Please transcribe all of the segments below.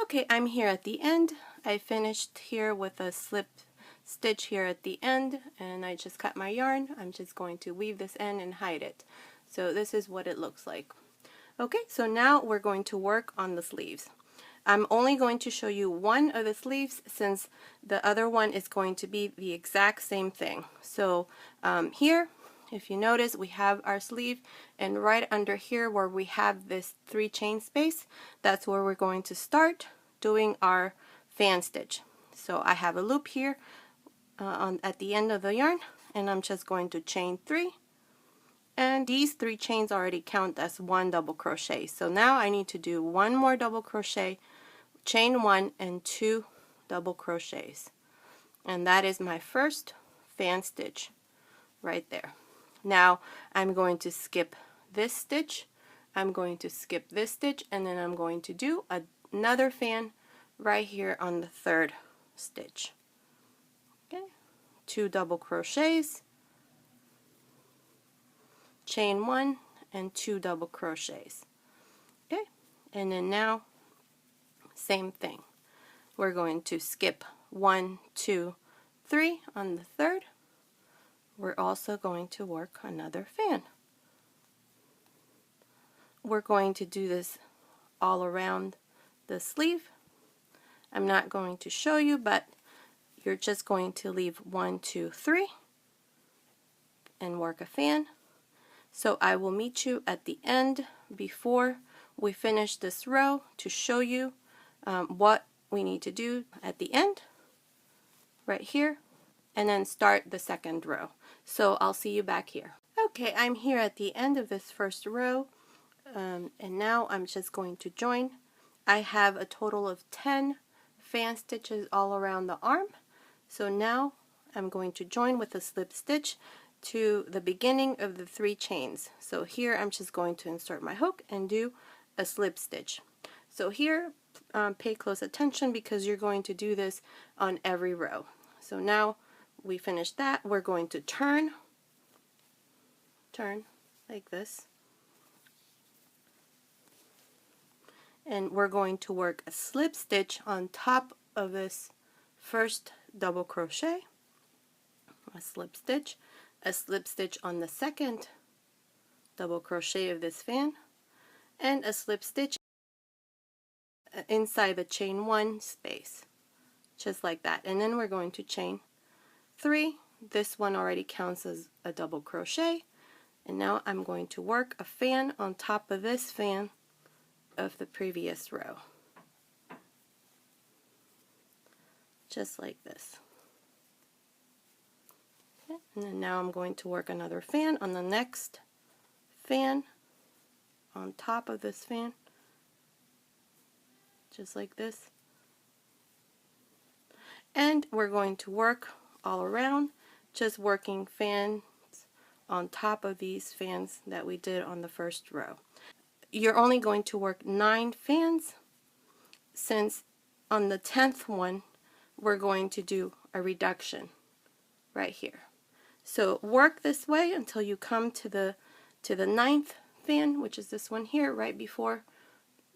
Okay, I'm here at the end. I finished here with a slip stitch here at the end, and I just cut my yarn. I'm just going to weave this in and hide it. So this is what it looks like. Okay, so now we're going to work on the sleeves. I'm only going to show you one of the sleeves since the other one is going to be the exact same thing. So here, if you notice, we have our sleeve, and right under here where we have this 3 chain space, that's where we're going to start doing our fan stitch. So I have a loop here at the end of the yarn, and I'm just going to chain 3, and these 3 chains already count as 1 double crochet. So now I need to do 1 more double crochet, chain 1 and 2 double crochets, and that is my first fan stitch right there. Now I'm going to skip this stitch, I'm going to skip this stitch, and then I'm going to do another fan right here on the 3rd stitch. Okay, 2 double crochets, chain 1 and 2 double crochets. Okay, and then now same thing. We're going to skip 1, 2, 3 on the 3rd. We're also going to work another fan. We're going to do this all around the sleeve. I'm not going to show you, but you're just going to leave 1, 2, 3 and work a fan. So I will meet you at the end before we finish this row to show you what we need to do at the end right here, and then start the 2nd row. So I'll see you back here. Okay, I'm here at the end of this first row, and now I'm just going to join. I have a total of 10 fan stitches all around the arm. So now I'm going to join with a slip stitch to the beginning of the 3 chains. So here I'm just going to insert my hook and do a slip stitch. So here pay close attention because you're going to do this on every row. So now we finished that, we're going to turn like this, and we're going to work a slip stitch on top of this first double crochet, a slip stitch on the 2nd double crochet of this fan, and a slip stitch inside the chain 1 space, just like that. And then we're going to chain 3. This one already counts as a double crochet, and now I'm going to work a fan on top of this fan of the previous row, just like this. Okay. And then now I'm going to work another fan on the next fan on top of this fan, just like this. And we're going to work all around, just working fans on top of these fans that we did on the first row. You're only going to work 9 fans, since on the 10th one we're going to do a reduction right here. So work this way until you come to the 9th fan, which is this one here, right before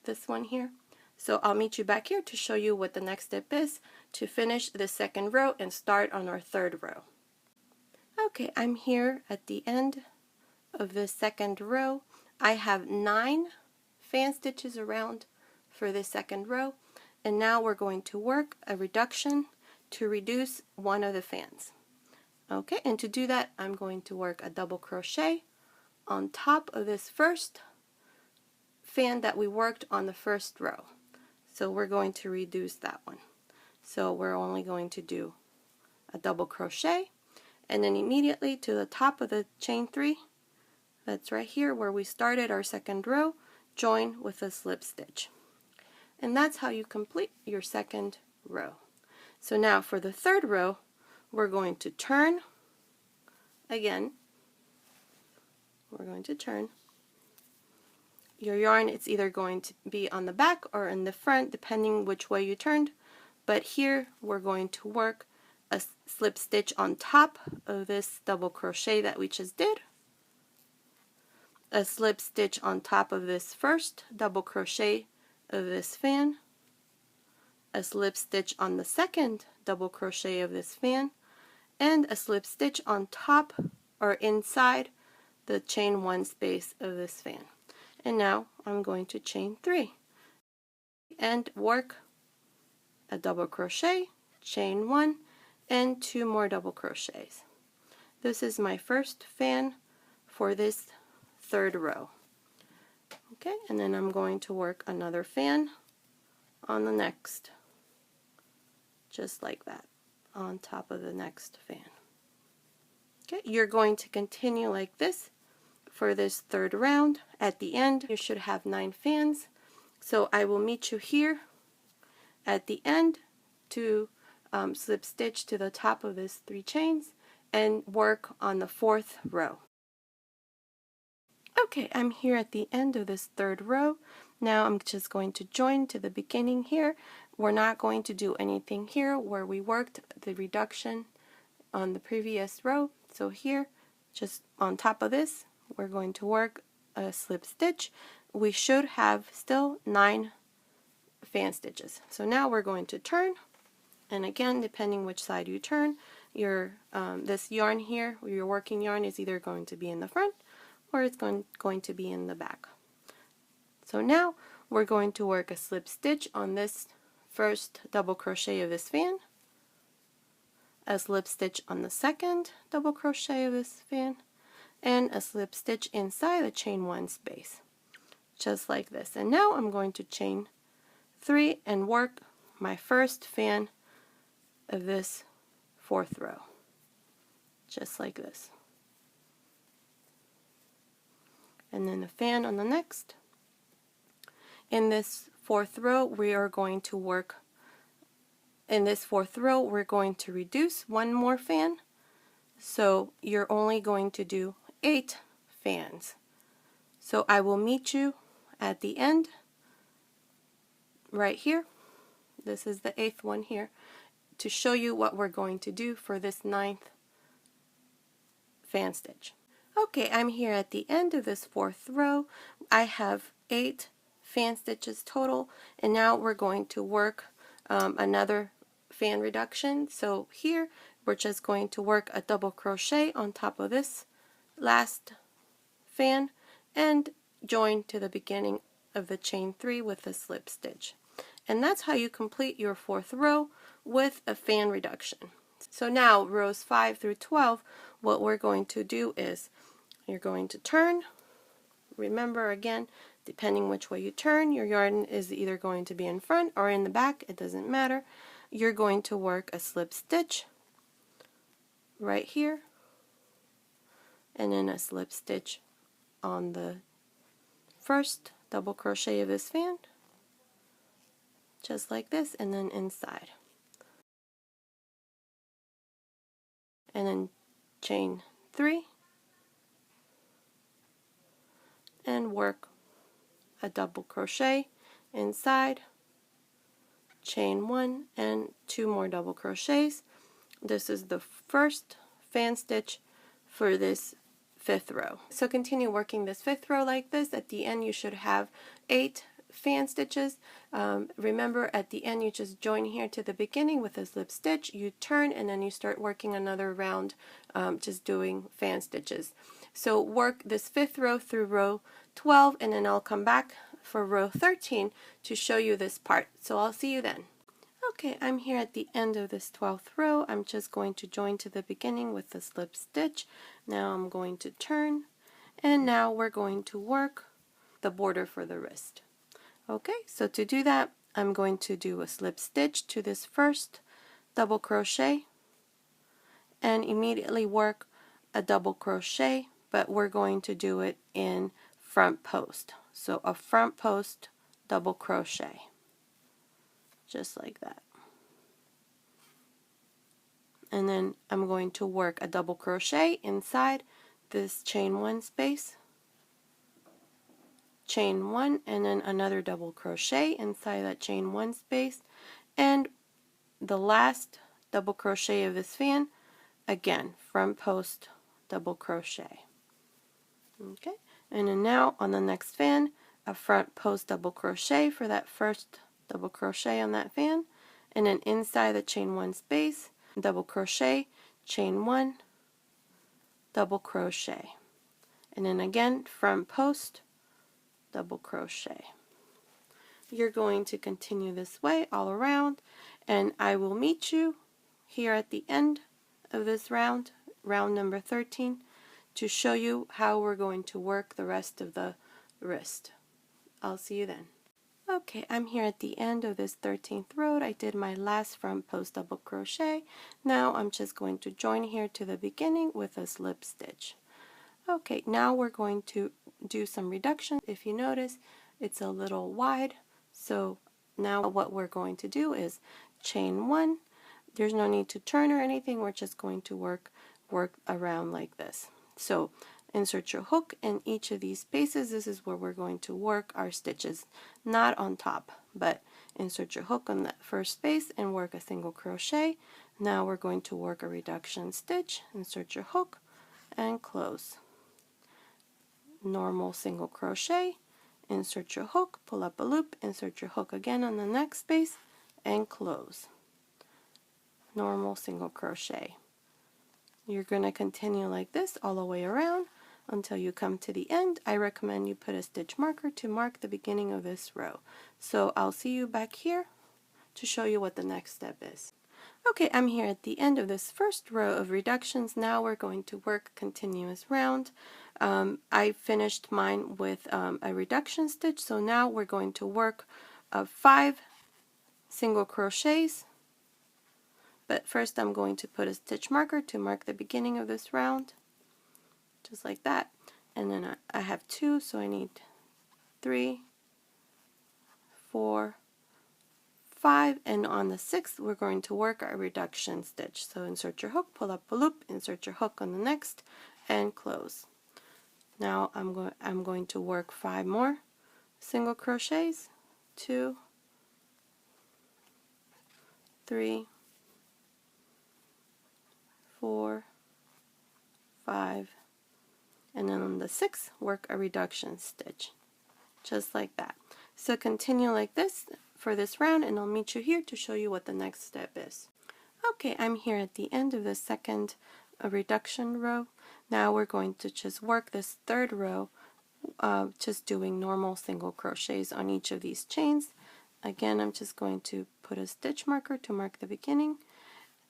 this one here. So I'll meet you back here to show you what the next step is to finish the 2nd row and start on our 3rd row. Okay, I'm here at the end of the 2nd row. I have 9 fan stitches around for the 2nd row, and now we're going to work a reduction to reduce one of the fans. Okay, and to do that I'm going to work a double crochet on top of this first fan that we worked on the 1st row. So we're going to reduce that one. So we're only going to do a double crochet, and then immediately to the top of the chain 3, that's right here where we started our 2nd row, join with a slip stitch. And that's how you complete your 2nd row. So now for the 3rd row, we're going to turn again. We're going to turn. Your yarn, it's either going to be on the back or in the front, depending which way you turned. But here we're going to work a slip stitch on top of this double crochet that we just did, a slip stitch on top of this first double crochet of this fan, a slip stitch on the second double crochet of this fan, and a slip stitch on top or inside the chain 1 space of this fan. And now I'm going to chain 3 and work a double crochet, chain 1, and 2 more double crochets. This is my first fan for this third row. Okay, and then I'm going to work another fan on the next, just like that, on top of the next fan. Okay, you're going to continue like this for this third round. At the end, you should have 9 fans. So I will meet you here at the end to slip stitch to the top of this 3 chains and work on the 4th row. Okay, I'm here at the end of this third row. Now I'm just going to join to the beginning here. We're not going to do anything here where we worked the reduction on the previous row. So here, just on top of this, we're going to work a slip stitch. We should have still 9 fan stitches. So now we're going to turn, and again, depending which side you turn, your this yarn here, your working yarn, is either going to be in the front or it's going to be in the back. So now we're going to work a slip stitch on this first double crochet of this fan, a slip stitch on the second double crochet of this fan, and a slip stitch inside the chain 1 space, just like this. And now I'm going to chain 3 and work my first fan of this 4th row, just like this. And then a fan on the next. In this 4th row, we are going to work, in this 4th row, we're going to reduce 1 more fan. So you're only going to do 8 fans. So I will meet you at the end, right here. This is the 8th one here, to show you what we're going to do for this 9th fan stitch. Okay, I'm here at the end of this 4th row. I have 8 fan stitches total, and now we're going to work another fan reduction. So here we're just going to work a double crochet on top of this last fan and join to the beginning of the chain 3 with a slip stitch. And that's how you complete your 4th row with a fan reduction. So now rows 5 through 12, what we're going to do is you're going to turn. Remember, again, depending which way you turn, your yarn is either going to be in front or in the back, it doesn't matter. You're going to work a slip stitch right here, and then a slip stitch on the first double crochet of this fan, just like this, and then inside. And then chain 3 and work a double crochet inside, chain 1 and 2 more double crochets. This is the first fan stitch for this 5th row. So continue working this 5th row like this. At the end you should have 8 fan stitches. Remember, at the end you just join here to the beginning with a slip stitch, you turn, and then you start working another round just doing fan stitches. So work this 5th row through row 12, and then I'll come back for row 13 to show you this part. So I'll see you then. Okay, I'm here at the end of this 12th row. I'm just going to join to the beginning with the slip stitch. Now I'm going to turn, and now we're going to work the border for the wrist. Okay, so to do that, I'm going to do a slip stitch to this first double crochet and immediately work a double crochet, but we're going to do it in front post. So a front post double crochet, just like that. And then I'm going to work a double crochet inside this chain 1 space, chain 1, and then another double crochet inside that chain 1 space, and the last double crochet of this fan, again, front post double crochet. Okay, and then now on the next fan, a front post double crochet for that first double crochet on that fan, and then inside the chain 1 space, double crochet, chain 1, double crochet, and then again front post, double crochet. You're going to continue this way all around, and I will meet you here at the end of this round, round number 13, to show you how we're going to work the rest of the wrist. I'll see you then. Okay, I'm here at the end of this 13th row. I did my last front post double crochet. Now I'm just going to join here to the beginning with a slip stitch. Okay, now we're going to do some reduction. If you notice, it's a little wide. So now what we're going to do is chain 1. There's no need to turn or anything. We're just going to work around like this. So insert your hook in each of these spaces. This is where we're going to work our stitches, not on top, but insert your hook on that first space and work a single crochet. Now we're going to work a reduction stitch. Insert your hook and close. Normal single crochet, insert your hook, pull up a loop, insert your hook again on the next space and close. Normal single crochet. You're going to continue like this all the way around until you come to the end. I recommend you put a stitch marker to mark the beginning of this row. So I'll see you back here to show you what the next step is. Okay, I'm here at the end of this first row of reductions. Now we're going to work continuous round. I finished mine with a reduction stitch, so now we're going to work 5 single crochets. But first I'm going to put a stitch marker to mark the beginning of this round, just like that. And then I have 2, so I need 3, 4, 5, and on the 6th we're going to work our reduction stitch. So insert your hook, pull up a loop, insert your hook on the next, and close. Now I'm going to work 5 more single crochets, 2, 3, 4, 5, and then on the 6th work a reduction stitch, just like that. So continue like this for this round, and I'll meet you here to show you what the next step is. Okay, I'm here at the end of the second reduction row. Now we're going to just work this third row, just doing normal single crochets on each of these chains. Again, I'm just going to put a stitch marker to mark the beginning.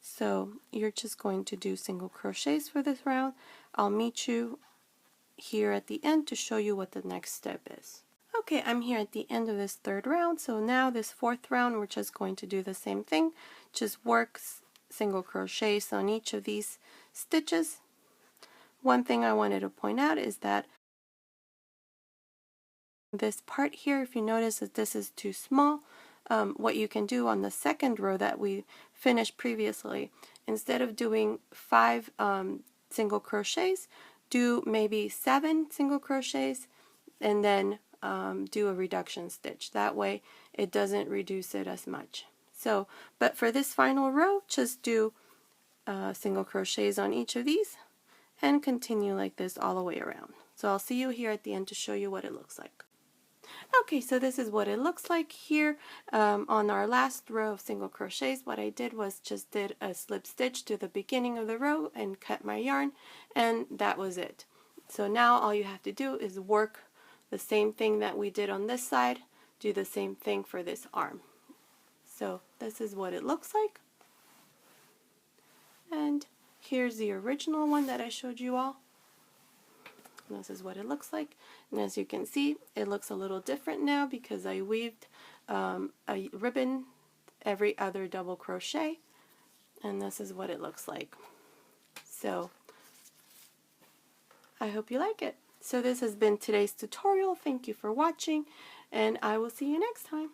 So you're just going to do single crochets for this round. I'll meet you here at the end to show you what the next step is. Okay, I'm here at the end of this third round. So now this fourth round, we're just going to do the same thing. Just work single crochets on each of these stitches. One thing I wanted to point out is that this part here, if you notice that this is too small, what you can do on the second row that we finished previously, instead of doing 5 single crochets, do maybe 7 single crochets and then do a reduction stitch. That way it doesn't reduce it as much. So, but for this final row, just do single crochets on each of these and continue like this all the way around. So I'll see you here at the end to show you what it looks like. Okay, so this is what it looks like here on our last row of single crochets. What I did was just did a slip stitch to the beginning of the row and cut my yarn, and that was it. So now all you have to do is work the same thing that we did on this side, do the same thing for this arm. So this is what it looks like. And here's the original one that I showed you all. This is what it looks like, and as you can see, it looks a little different now because I weaved a ribbon every other double crochet, and this is what it looks like. So I hope you like it. So this has been today's tutorial. Thank you for watching, and I will see you next time.